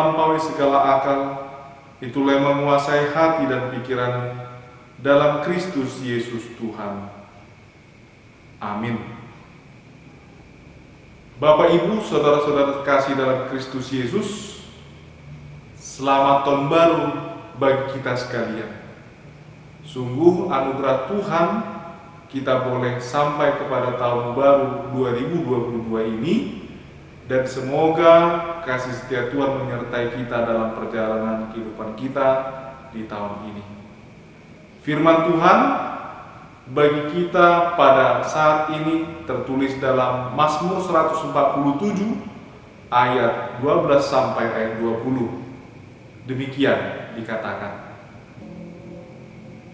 melampaui segala akal, itulah yang menguasai hati dan pikiranmu dalam Kristus Yesus Tuhan. Amin. Bapak, Ibu, saudara-saudara terkasih dalam Kristus Yesus, selamat tahun baru bagi kita sekalian. Sungguh anugerah Tuhan kita boleh sampai kepada tahun baru 2022 ini, dan semoga kasih setia Tuhan menyertai kita dalam perjalanan kehidupan kita di tahun ini. Firman Tuhan bagi kita pada saat ini tertulis dalam Mazmur 147 ayat 12 sampai ayat 20. Demikian dikatakan: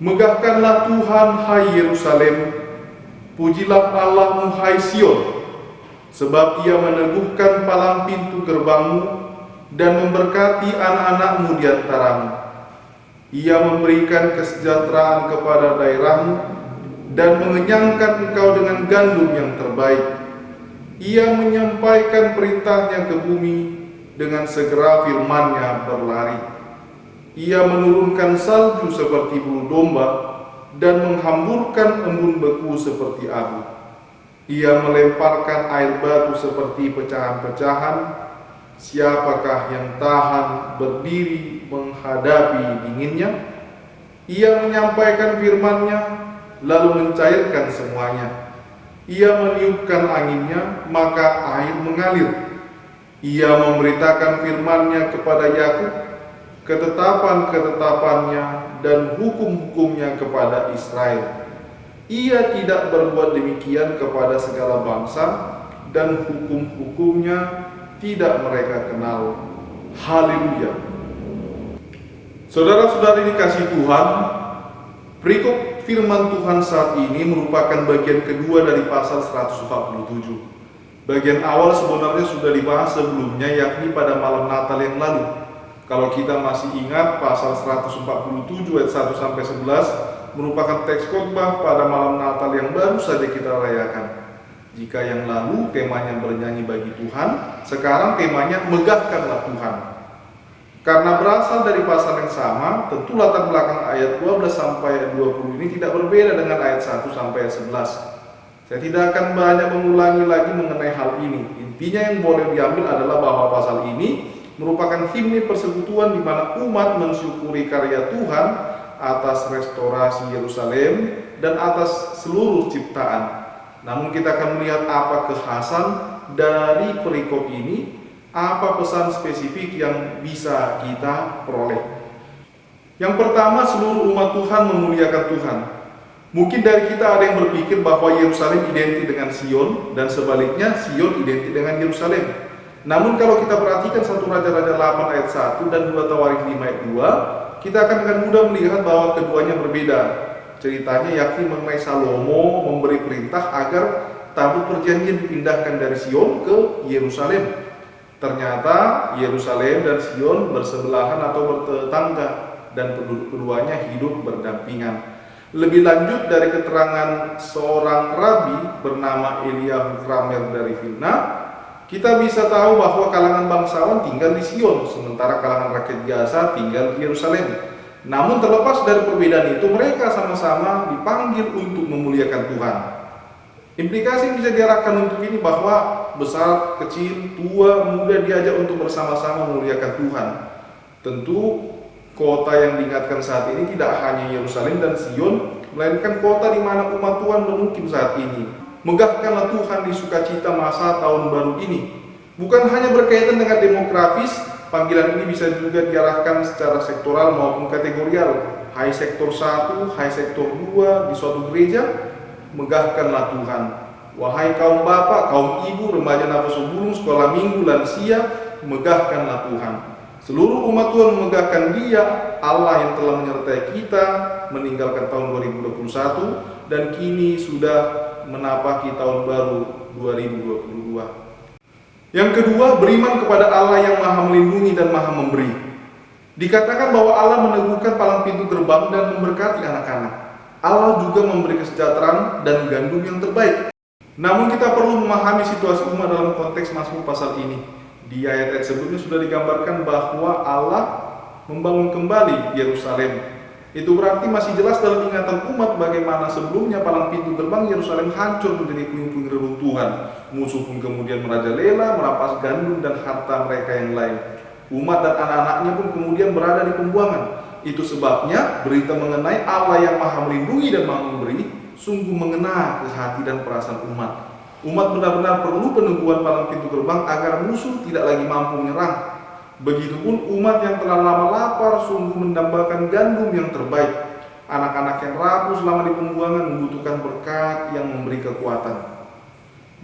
Megahkanlah Tuhan, hai Yerusalem, pujilah Allahmu, hai Sion, sebab Ia meneguhkan palang pintu gerbangmu dan memberkati anak-anakmu di antaramu. Ia memberikan kesejahteraan kepada daerahmu dan mengenyangkan engkau dengan gandum yang terbaik. Ia menyampaikan perintahnya ke bumi, dengan segera firman-Nya berlari. Ia menurunkan salju seperti bulu domba dan menghamburkan embun beku seperti abu. Ia melemparkan air batu seperti pecahan-pecahan. Siapakah yang tahan berdiri menghadapi dinginnya? Ia menyampaikan firman-Nya, lalu mencairkan semuanya. Ia meniupkan anginnya, maka air mengalir. Ia memberitakan firman-Nya kepada Yakub, ketetapan-ketetapannya dan hukum-hukumnya kepada Israel. Ia tidak berbuat demikian kepada segala bangsa, dan hukum-hukumnya tidak mereka kenal. Haleluya. Saudara-saudari dikasihi Tuhan, perikop firman Tuhan saat ini merupakan bagian kedua dari pasal 147. Bagian awal sebenarnya sudah dibahas sebelumnya, yakni pada malam Natal yang lalu. Kalau kita masih ingat, pasal 147 ayat 1 sampai 11 merupakan teks khotbah pada malam Natal yang baru saja kita rayakan. Jika yang lalu temanya bernyanyi bagi Tuhan, sekarang temanya megahkanlah Tuhan. Karena berasal dari pasal yang sama, tentu latar belakang ayat 12 sampai ayat 20 ini tidak berbeda dengan ayat 1 sampai ayat 11. Saya tidak akan banyak mengulangi lagi mengenai hal ini. Intinya yang boleh diambil adalah bahwa pasal ini merupakan himne persekutuan di mana umat mensyukuri karya Tuhan atas restorasi Yerusalem dan atas seluruh ciptaan. Namun kita akan melihat apa kekhasan dari perikop ini, apa pesan spesifik yang bisa kita peroleh. Yang pertama, seluruh umat Tuhan memuliakan Tuhan. Mungkin dari kita ada yang berpikir bahwa Yerusalem identik dengan Sion, dan sebaliknya Sion identik dengan Yerusalem. Namun kalau kita perhatikan 1 Raja-Raja 8 ayat 1 dan 2 Tawarikh 5 ayat 2, kita akan dengan mudah melihat bahwa keduanya berbeda. Ceritanya yakni mengenai Salomo memberi perintah agar tabut perjanjian dipindahkan dari Sion ke Yerusalem. Ternyata Yerusalem dan Sion bersebelahan atau bertetangga, dan penduduk keduanya hidup berdampingan. Lebih lanjut dari keterangan seorang rabi bernama Eliyahu Kramer dari Vilna, kita bisa tahu bahwa kalangan bangsawan tinggal di Sion, sementara kalangan rakyat biasa tinggal di Yerusalem. Namun terlepas dari perbedaan itu, mereka sama-sama dipanggil untuk memuliakan Tuhan. Implikasi yang bisa diarahkan untuk ini bahwa besar, kecil, tua, muda diajak untuk bersama-sama memuliakan Tuhan. Tentu kota yang diingatkan saat ini tidak hanya Yerusalem dan Sion, melainkan kota di mana umat Tuhan bermukim saat ini. Megahkanlah Tuhan di sukacita masa tahun baru ini. Bukan hanya berkaitan dengan demografis, panggilan ini bisa juga diarahkan secara sektoral maupun kategorial. Hai sektor 1, hai sektor 2 di suatu gereja, megahkanlah Tuhan. Wahai kaum bapak, kaum ibu, remaja nafas bulung, sekolah minggu, lansia, megahkanlah Tuhan. Seluruh umat Tuhan memegahkan Dia, Allah yang telah menyertai kita meninggalkan tahun 2021 dan kini sudah menapaki tahun baru 2022. Yang kedua, beriman kepada Allah yang Maha Melindungi dan Maha Memberi. Dikatakan bahwa Allah meneguhkan palang pintu gerbang dan memberkati anak-anak. Allah juga memberi kesejahteraan dan gandum yang terbaik. Namun kita perlu memahami situasi umat dalam konteks Mazmur pasal ini. Di ayat-ayat sebelumnya sudah digambarkan bahwa Allah membangun kembali Yerusalem. Itu berarti masih jelas dalam ingatan umat bagaimana sebelumnya palang pintu gerbang Yerusalem hancur menjadi puing-puing reruntuhan. Musuh pun kemudian merajalela, merampas gandum dan harta mereka yang lain. Umat dan anak-anaknya pun kemudian berada di pembuangan. Itu sebabnya berita mengenai Allah yang maha melindungi dan maha memberi sungguh mengena ke hati dan perasaan umat. Umat benar-benar perlu peneguhan palang pintu gerbang agar musuh tidak lagi mampu menyerang. Begitupun umat yang telah lama lapar sungguh mendambakan gandum yang terbaik. Anak-anak yang rapuh selama di pembuangan membutuhkan berkat yang memberi kekuatan.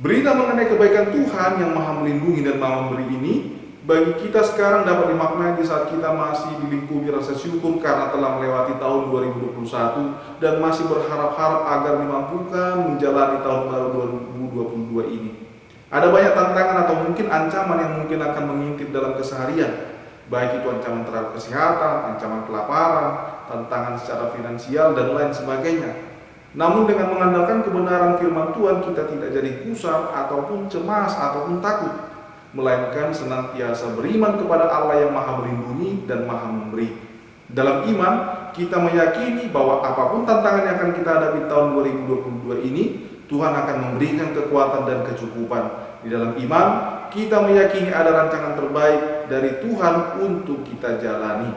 Berita mengenai kebaikan Tuhan yang maha melindungi dan maha memberi ini bagi kita sekarang dapat dimaknai di saat kita masih dilingkupi rasa syukur karena telah melewati tahun 2021 dan masih berharap-harap agar dimampukan menjalani tahun baru 2022 ini. Ada banyak tantangan atau mungkin ancaman yang mungkin akan mengintip dalam keseharian, baik itu ancaman terhadap kesehatan, ancaman kelaparan, tantangan secara finansial, dan lain sebagainya. Namun dengan mengandalkan kebenaran firman Tuhan, kita tidak jadi gusar ataupun cemas ataupun takut, melainkan senantiasa beriman kepada Allah yang maha melindungi dan maha memberi. Dalam iman, kita meyakini bahwa apapun tantangan yang akan kita hadapi tahun 2022 ini, Tuhan akan memberikan kekuatan dan kecukupan. Di dalam iman, kita meyakini ada rancangan terbaik dari Tuhan untuk kita jalani.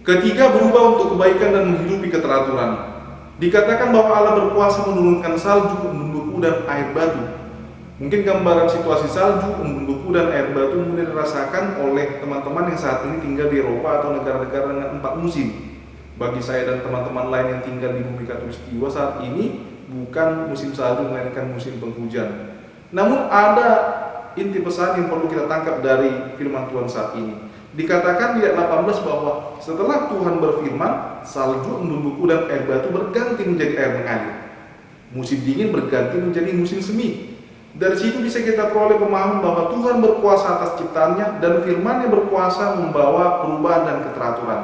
Ketiga, berubah untuk kebaikan dan menghidupi keteraturan. Dikatakan bahwa Allah berkuasa menurunkan salju, embun beku, dan air batu. Mungkin gambaran situasi salju, embun beku, dan air batu mulai dirasakan oleh teman-teman yang saat ini tinggal di Eropa atau negara-negara dengan 4 musim. Bagi saya dan teman-teman lain yang tinggal di bumi khatulistiwa saat ini, bukan musim salju melainkan musim penghujan. Namun ada inti pesan yang perlu kita tangkap dari firman Tuhan saat ini. Dikatakan di ayat 18 bahwa setelah Tuhan berfirman, salju, embun beku, dan air batu berganti menjadi air mengalir. Musim dingin berganti menjadi musim semi. Dari situ bisa kita peroleh pemahaman bahwa Tuhan berkuasa atas ciptaannya dan firman-Nya berkuasa membawa perubahan dan keteraturan.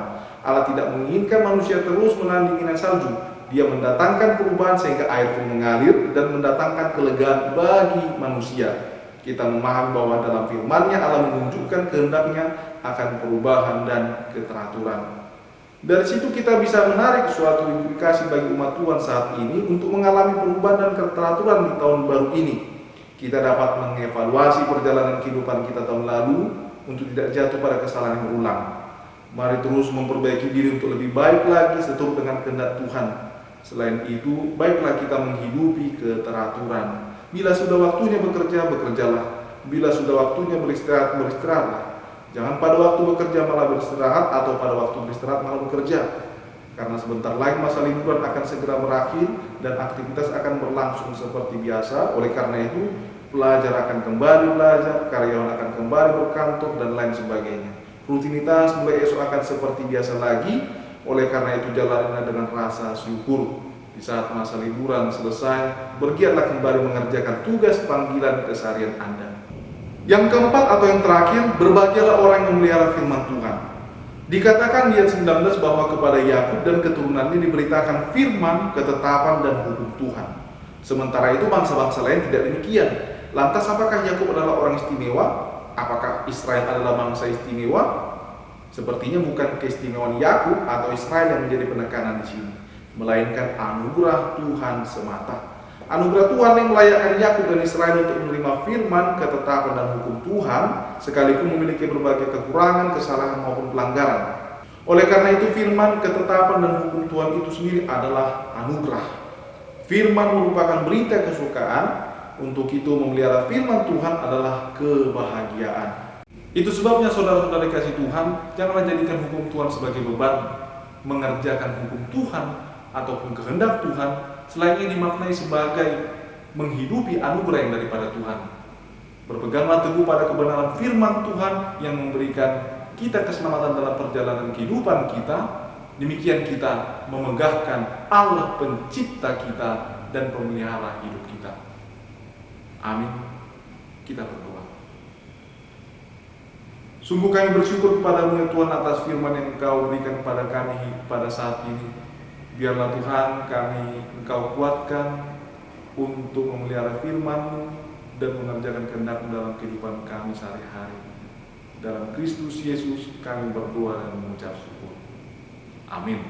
Allah tidak menginginkan manusia terus menahan dinginan salju. Dia mendatangkan perubahan sehingga air pun mengalir dan mendatangkan kelegaan bagi manusia. Kita memahami bahwa dalam firman-Nya Allah menunjukkan kehendak-Nya akan perubahan dan keteraturan. Dari situ kita bisa menarik suatu implikasi bagi umat Tuhan saat ini untuk mengalami perubahan dan keteraturan di tahun baru ini. Kita dapat mengevaluasi perjalanan kehidupan kita tahun lalu untuk tidak jatuh pada kesalahan yang berulang. Mari terus memperbaiki diri untuk lebih baik lagi seturut dengan kehendak Tuhan. Selain itu, baiklah kita menghidupi keteraturan. Bila sudah waktunya bekerja, bekerjalah. Bila sudah waktunya beristirahat, beristirahatlah. Jangan pada waktu bekerja malah beristirahat atau pada waktu beristirahat malah bekerja. Karena sebentar lagi masa liburan akan segera berakhir dan aktivitas akan berlangsung seperti biasa. Oleh karena itu, pelajar akan kembali belajar, karyawan akan kembali berkantor, dan lain sebagainya. Rutinitas mulai esok akan seperti biasa lagi. Oleh karena itu, jalanilah dengan rasa syukur. Di saat masa liburan selesai, bergiatlah kembali mengerjakan tugas panggilan keseharian Anda. Yang keempat atau yang terakhir, berbahagialah orang yang memelihara firman Tuhan. Dikatakan di ayat 19 bahwa kepada Yakub dan keturunannya diberitakan firman, ketetapan, dan hukum Tuhan. Sementara itu bangsa-bangsa lain tidak demikian. Lantas apakah Yakub adalah orang istimewa? Apakah Israel adalah bangsa istimewa? Sepertinya bukan keistimewaan Yakub atau Israel yang menjadi penekanan di sini, melainkan anugerah Tuhan semata. Anugerah Tuhan yang melayakkan Yakub dan Israel untuk menerima firman, ketetapan, dan hukum Tuhan, sekalipun memiliki berbagai kekurangan, kesalahan maupun pelanggaran. Oleh karena itu, firman, ketetapan, dan hukum Tuhan itu sendiri adalah anugerah. Firman merupakan berita kesukaan. Untuk itu, memelihara firman Tuhan adalah kebahagiaan. Itu sebabnya saudara-saudara kasih Tuhan, janganlah jadikan hukum Tuhan sebagai beban. Mengerjakan hukum Tuhan ataupun kehendak Tuhan selainnya dimaknai sebagai menghidupi anugerah yang daripada Tuhan. Berpeganglah teguh pada kebenaran firman Tuhan yang memberikan kita keselamatan dalam perjalanan kehidupan kita. Demikian kita memegahkan Allah pencipta kita dan pemelihara hidup kita. Amin. Kita berdoa. Sungguh kami bersyukur kepadamu ya Tuhan atas firman yang Engkau berikan kepada kami pada saat ini. Biarlah Tuhan Engkau kuatkan untuk memelihara firman-Mu dan mengerjakan kehendak-Mu dalam kehidupan kami sehari-hari. Dalam Kristus Yesus kami berdoa dan mengucap syukur. Amin.